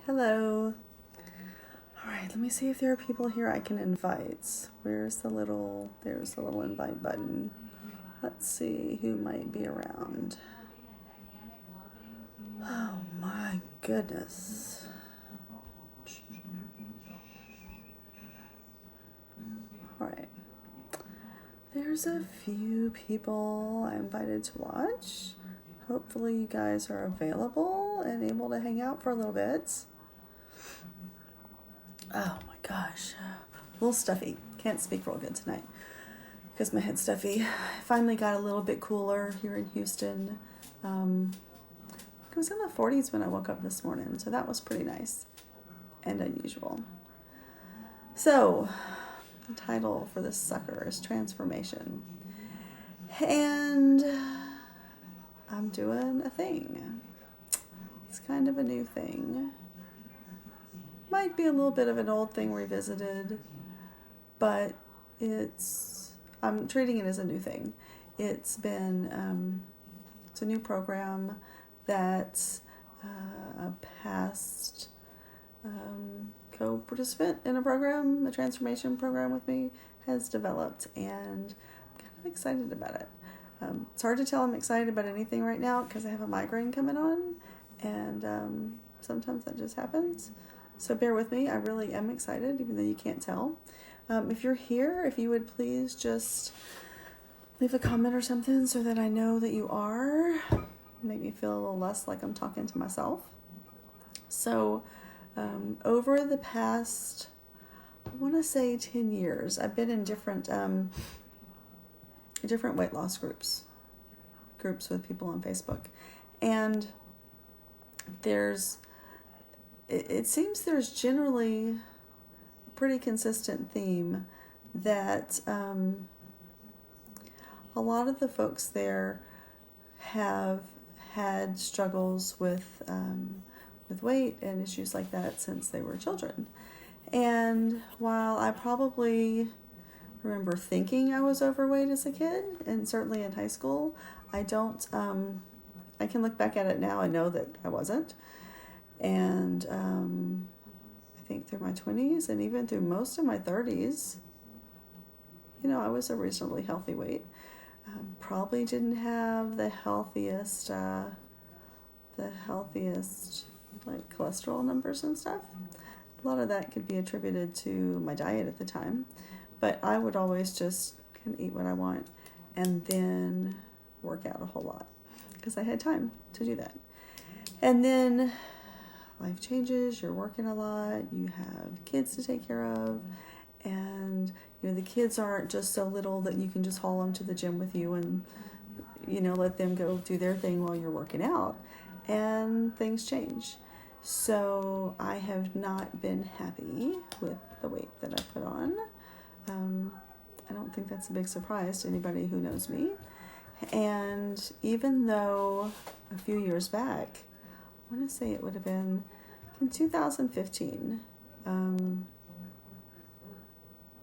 Hello. All right, let me see if there are people here I can invite. There's the little invite button. Let's see who might be around. Oh my goodness. All right. There's a few people I invited to watch. Hopefully you guys are available and able to hang out for a little bit. Oh my gosh. A little stuffy. Can't speak real good tonight because my head's stuffy. I finally got a little bit cooler here in Houston. It was in the 40s when I woke up this morning, so that was pretty nice and unusual. So, the title for this sucker is Transformation. And I'm doing a thing. It's kind of a new thing. Might be a little bit of an old thing revisited, but I'm treating it as a new thing. It's a new program that a past co-participant in a transformation program with me, has developed, and I'm kind of excited about it. It's hard to tell I'm excited about anything right now because I have a migraine coming on, and sometimes that just happens. So bear with me. I really am excited, even though you can't tell. If you're here, if you would please just leave a comment or something so that I know that you are. Make me feel a little less like I'm talking to myself. So over the past, I want to say 10 years, I've been in different weight loss groups with people on Facebook. And it seems there's generally a pretty consistent theme that a lot of the folks there have had struggles with weight and issues like that since they were children. And while I probably remember thinking I was overweight as a kid, and certainly in high school, I can look back at it now and know that I wasn't. And I think through my 20s and even through most of my 30s, I was a reasonably healthy weight. Probably didn't have the healthiest like cholesterol numbers and stuff. A lot of that could be attributed to my diet at the time, but I would always just kind of eat what I want and then work out a whole lot because I had time to do that. And then life changes, you're working a lot, you have kids to take care of, and the kids aren't just so little that you can just haul them to the gym with you and let them go do their thing while you're working out, and things change. So I have not been happy with the weight that I put on. I don't think that's a big surprise to anybody who knows me. And even though a few years back, I want to say it would have been in 2015,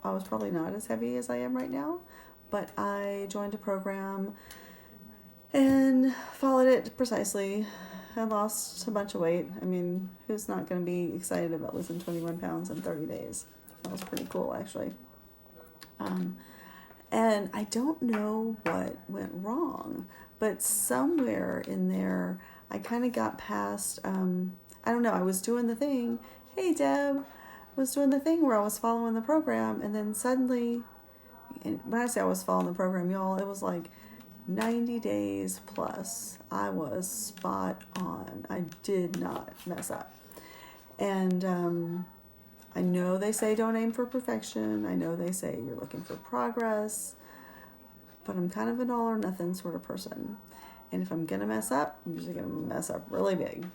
I was probably not as heavy as I am right now, but I joined a program and followed it precisely. I lost a bunch of weight. I mean, who's not going to be excited about losing 21 pounds in 30 days? That was pretty cool, actually. And I don't know what went wrong, but somewhere in there, I kind of got past, I don't know, I was doing the thing. Hey, Deb. Was doing the thing where I was following the program, and then suddenly, and when I say I was following the program, y'all, it was like 90 days plus. I was spot on. I did not mess up. And I know they say don't aim for perfection. I know they say you're looking for progress, but I'm kind of an all or nothing sort of person. And if I'm going to mess up, I'm usually going to mess up really big.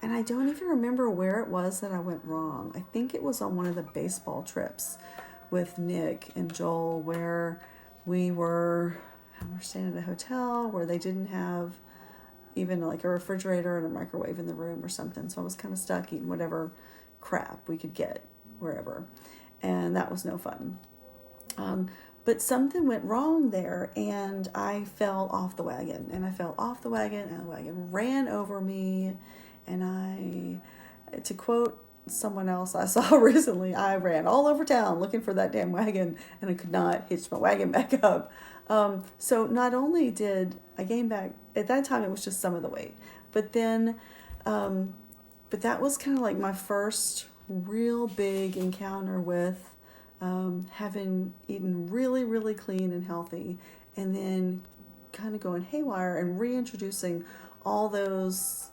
And I don't even remember where it was that I went wrong. I think it was on one of the baseball trips with Nick and Joel where we were staying at a hotel where they didn't have even like a refrigerator and a microwave in the room or something. So I was kind of stuck eating whatever crap we could get wherever. And that was no fun. But something went wrong there, and I fell off the wagon. And the wagon ran over me, and I To quote someone else I saw recently, I ran all over town looking for that damn wagon, and I could not hitch my wagon back up. So not only did I gain back, at that time it was just some of the weight, but then, but that was kind of like my first real big encounter with having eaten really, really clean and healthy, and then kind of going haywire and reintroducing all those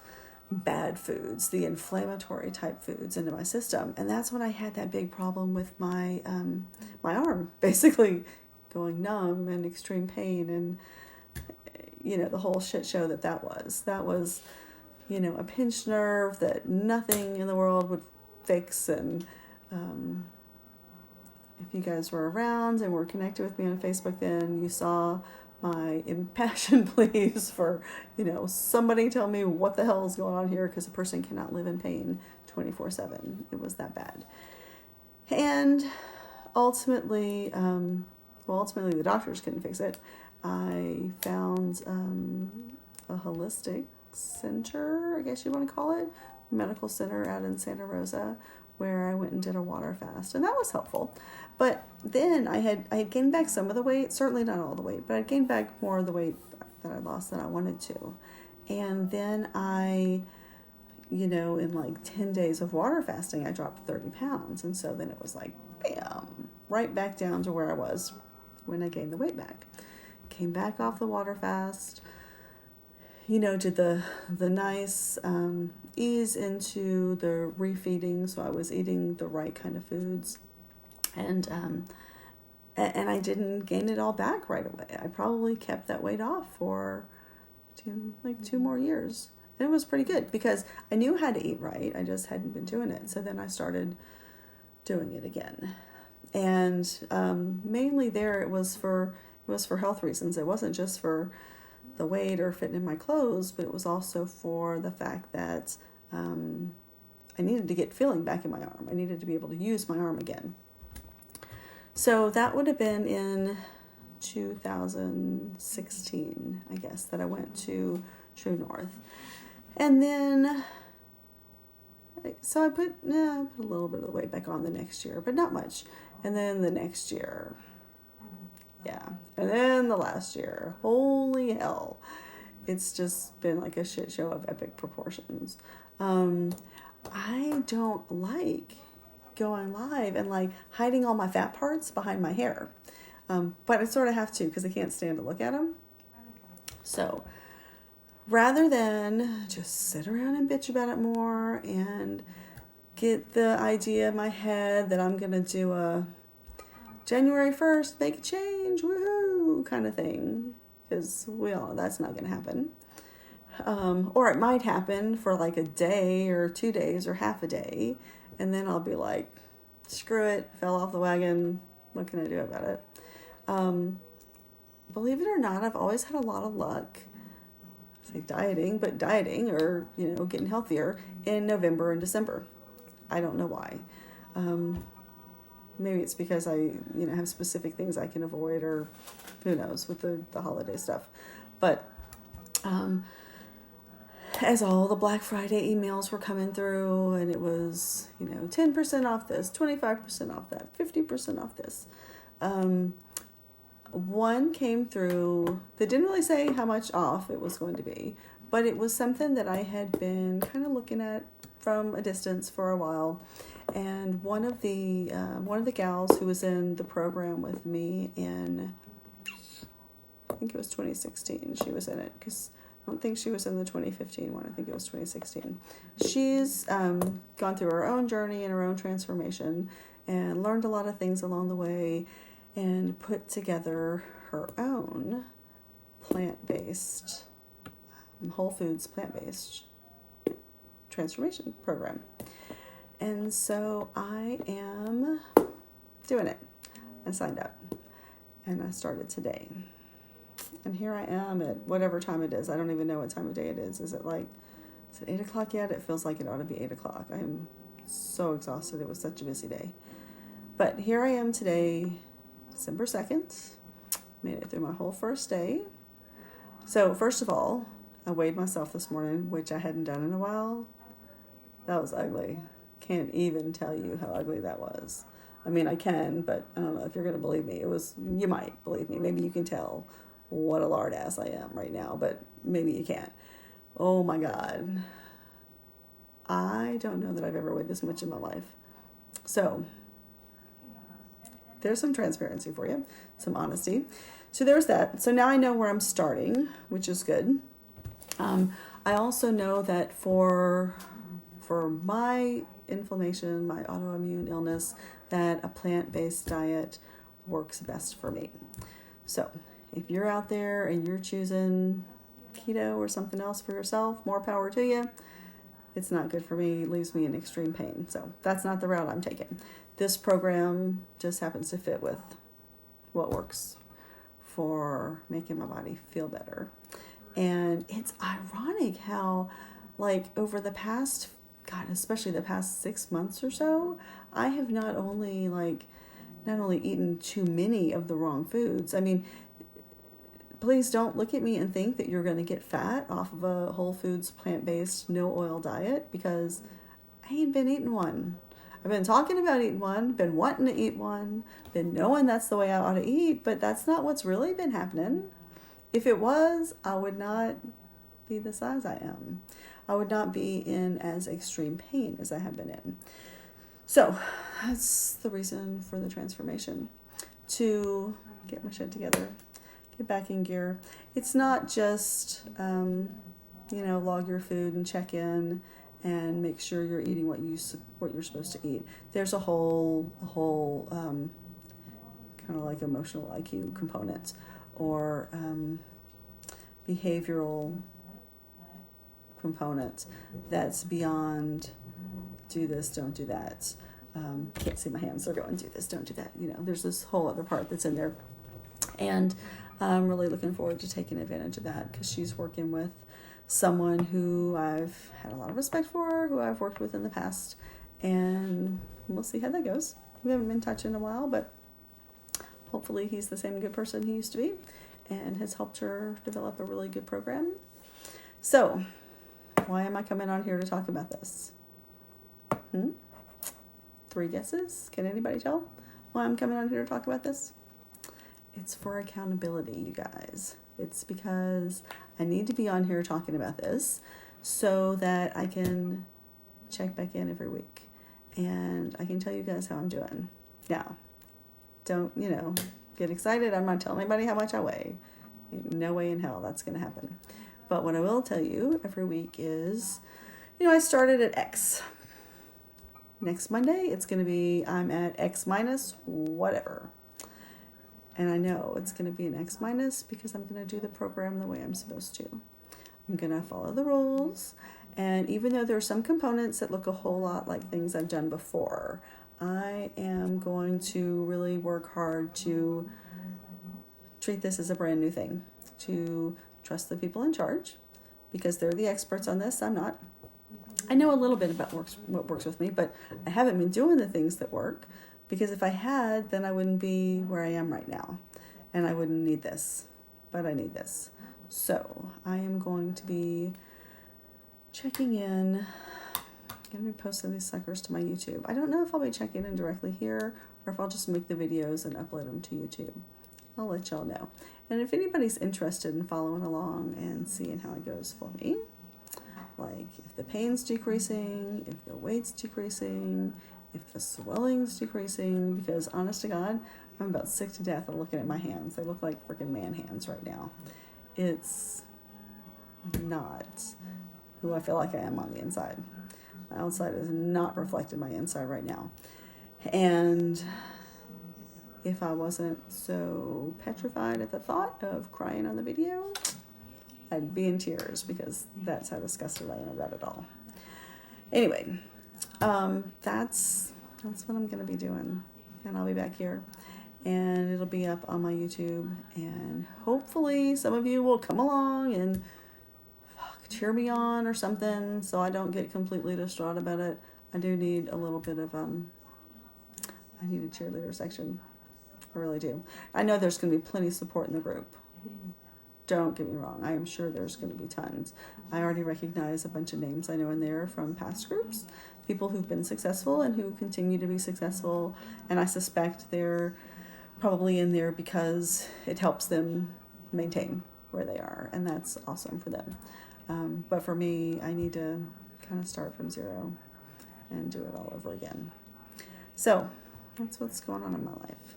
bad foods, the inflammatory type foods into my system. And that's when I had that big problem with my my arm basically going numb and extreme pain, and the whole shit show that was. That was, a pinched nerve that nothing in the world would fix. And if you guys were around and were connected with me on Facebook then, you saw my impassioned pleas for, somebody tell me what the hell is going on here, because a person cannot live in pain 24/7. It was that bad. And ultimately, ultimately the doctors couldn't fix it. I found a holistic center, I guess you want to call it, medical center out in Santa Rosa, where I went and did a water fast, and that was helpful. But then I had gained back some of the weight, certainly not all the weight, but I gained back more of the weight that I lost than I wanted to. And then in like 10 days of water fasting, I dropped 30 pounds. And so then it was like, bam, right back down to where I was when I gained the weight back. Came back off the water fast, did the nice ease into the refeeding. So I was eating the right kind of foods. And I didn't gain it all back right away. I probably kept that weight off for 2 more years. And it was pretty good because I knew how to eat right. I just hadn't been doing it. So then I started doing it again. And mainly there it was for health reasons. It wasn't just for the weight or fitting in my clothes, but it was also for the fact that I needed to get feeling back in my arm. I needed to be able to use my arm again. So that would have been in 2016, I guess, that I went to True North. And then, so I put a little bit of the weight back on the next year, but not much. And then the next year, yeah. And then the last year, holy hell. It's just been like a shit show of epic proportions. I don't like going live and like hiding all my fat parts behind my hair. But I sort of have to because I can't stand to look at them. So rather than just sit around and bitch about it more and get the idea in my head that I'm going to do a January 1st, make a change, woohoo, kind of thing, because we all know that's not going to happen. Or it might happen for like a day or 2 days or half a day. And then I'll be like, screw it, fell off the wagon. What can I do about it? Believe it or not, I've always had a lot of luck, say dieting or, getting healthier in November and December. I don't know why. Maybe it's because I, have specific things I can avoid, or who knows with the holiday stuff. But, as all the Black Friday emails were coming through, and it was, 10% off this, 25% off that, 50% off this. One came through that didn't really say how much off it was going to be, but it was something that I had been kind of looking at from a distance for a while. And one of the gals who was in the program with me in, I think it was 2016, she was in it, because I don't think she was in the 2015 one. I think it was 2016. She's gone through her own journey and her own transformation and learned a lot of things along the way and put together her own plant-based, whole foods plant-based transformation program. And so I am doing it. I signed up and I started today. And here I am at whatever time it is. I don't even know what time of day it is. Is it 8 o'clock yet? It feels like it ought to be 8 o'clock. I am so exhausted. It was such a busy day. But here I am today, December 2nd. Made it through my whole first day. So first of all, I weighed myself this morning, which I hadn't done in a while. That was ugly. Can't even tell you how ugly that was. I mean, I can, but I don't know if you're going to believe me. You might believe me. Maybe you can tell what a lard ass I am right now, but maybe you can't. Oh my God. I don't know that I've ever weighed this much in my life. So there's some transparency for you, some honesty. So there's that. So now I know where I'm starting, which is good. I also know that for my inflammation, my autoimmune illness, that a plant-based diet works best for me. So if you're out there and you're choosing keto or something else for yourself, more power to you. It's not good for me, leaves me in extreme pain. So that's not the route I'm taking. This program just happens to fit with what works for making my body feel better. And it's ironic how, like, over the past, God, especially the past 6 months or so, I have not only eaten too many of the wrong foods. I mean, please don't look at me and think that you're going to get fat off of a whole foods, plant-based, no oil diet, because I ain't been eating one. I've been talking about eating one, been wanting to eat one, been knowing that's the way I ought to eat, but that's not what's really been happening. If it was, I would not be the size I am. I would not be in as extreme pain as I have been in. So that's the reason for the transformation, to get my shit together, get back in gear. It's not just, log your food and check in and make sure you're eating what you're supposed to eat. There's a whole kind of like emotional IQ component, or behavioral component that's beyond do this, don't do that. Can't see my hands, they're going, do this, don't do that. There's this whole other part that's in there. And I'm really looking forward to taking advantage of that, because she's working with someone who I've had a lot of respect for, who I've worked with in the past, and we'll see how that goes. We haven't been in touch in a while, but hopefully he's the same good person he used to be and has helped her develop a really good program. So, why am I coming on here to talk about this? 3 guesses? Can anybody tell why I'm coming on here to talk about this? It's for accountability, you guys. It's because I need to be on here talking about this so that I can check back in every week and I can tell you guys how I'm doing. Now, don't, get excited. I'm not telling anybody how much I weigh. No way in hell that's going to happen. But what I will tell you every week is, I started at X. Next Monday, it's going to be, I'm at X minus whatever. And I know it's going to be an X minus because I'm going to do the program the way I'm supposed to. I'm going to follow the rules. And even though there are some components that look a whole lot like things I've done before, I am going to really work hard to treat this as a brand new thing, to trust the people in charge, because they're the experts on this. I'm not. I know a little bit about what works with me, but I haven't been doing the things that work, because if I had, then I wouldn't be where I am right now, and I wouldn't need this, but I need this. So I am going to be checking in. I'm going to be posting these suckers to my YouTube. I don't know if I'll be checking in directly here or if I'll just make the videos and upload them to YouTube. I'll let y'all know. And if anybody's interested in following along and seeing how it goes for me, like if the pain's decreasing, if the weight's decreasing, if the swelling's decreasing, because honest to God, I'm about sick to death of looking at my hands. They look like freaking man hands right now. It's not who I feel like I am on the inside. My outside is not reflecting my inside right now. And if I wasn't so petrified at the thought of crying on the video, I'd be in tears, because that's how disgusted I am about it all. Anyway, that's what I'm going to be doing. And I'll be back here. And it'll be up on my YouTube. And hopefully some of you will come along and cheer me on or something, so I don't get completely distraught about it. I do need a little bit of, I need a cheerleader section. I really do. I know there's going to be plenty of support in the group. Don't get me wrong. I am sure there's going to be tons. I already recognize a bunch of names I know in there from past groups, people who've been successful and who continue to be successful. And I suspect they're probably in there because it helps them maintain where they are. And that's awesome for them. But for me, I need to kind of start from zero and do it all over again. So that's what's going on in my life.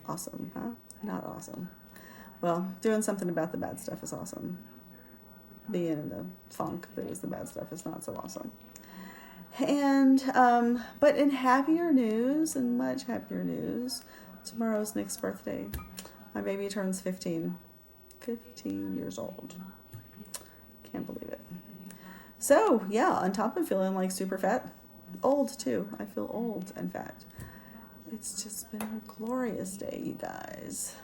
Awesome, huh? Not awesome. Well, doing something about the bad stuff is awesome. Being in the funk that is the bad stuff is not so awesome. And, but in happier news, and much happier news, tomorrow's Nick's birthday. My baby turns 15 years old. Can't believe it. So, yeah, on top of feeling like super fat, old too. I feel old and fat. It's just been a glorious day, you guys.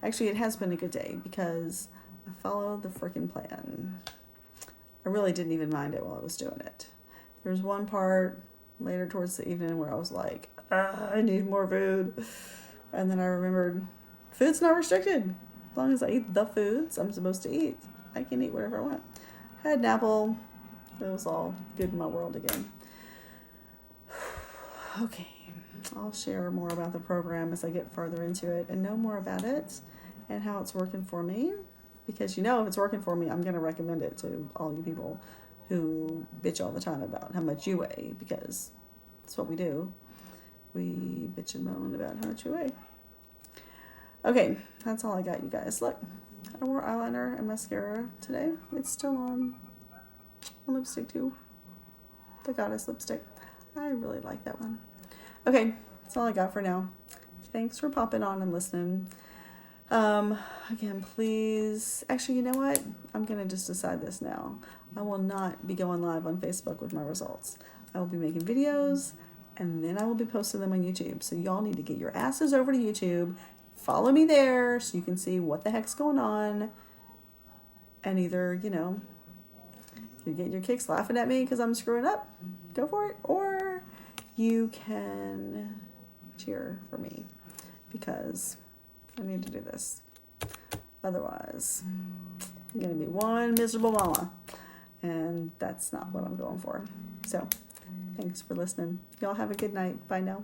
Actually, it has been a good day because I followed the freaking plan. I really didn't even mind it while I was doing it. There was one part later towards the evening where I was like, I need more food. And then I remembered, food's not restricted. As long as I eat the foods I'm supposed to eat, I can eat whatever I want. Had an apple. It was all good in my world again. Okay. I'll share more about the program as I get further into it and know more about it and how it's working for me. Because, if it's working for me, I'm going to recommend it to all you people who bitch all the time about how much you weigh, because that's what we do. We bitch and moan about how much you weigh. Okay, that's all I got, you guys. Look, I wore eyeliner and mascara today. It's still on. Lipstick, too. The Goddess lipstick. I really like that one. Okay, that's all I got for now. Thanks for popping on and listening. Again, please, actually, you know what? I'm going to just decide this now. I will not be going live on Facebook with my results. I will be making videos, and then I will be posting them on YouTube. So y'all need to get your asses over to YouTube. Follow me there so you can see what the heck's going on. And either, you get your kicks laughing at me because I'm screwing up. Go for it. Or you can cheer for me because I need to do this. Otherwise, I'm going to be one miserable mama. And that's not what I'm going for. So, thanks for listening. Y'all have a good night. Bye now.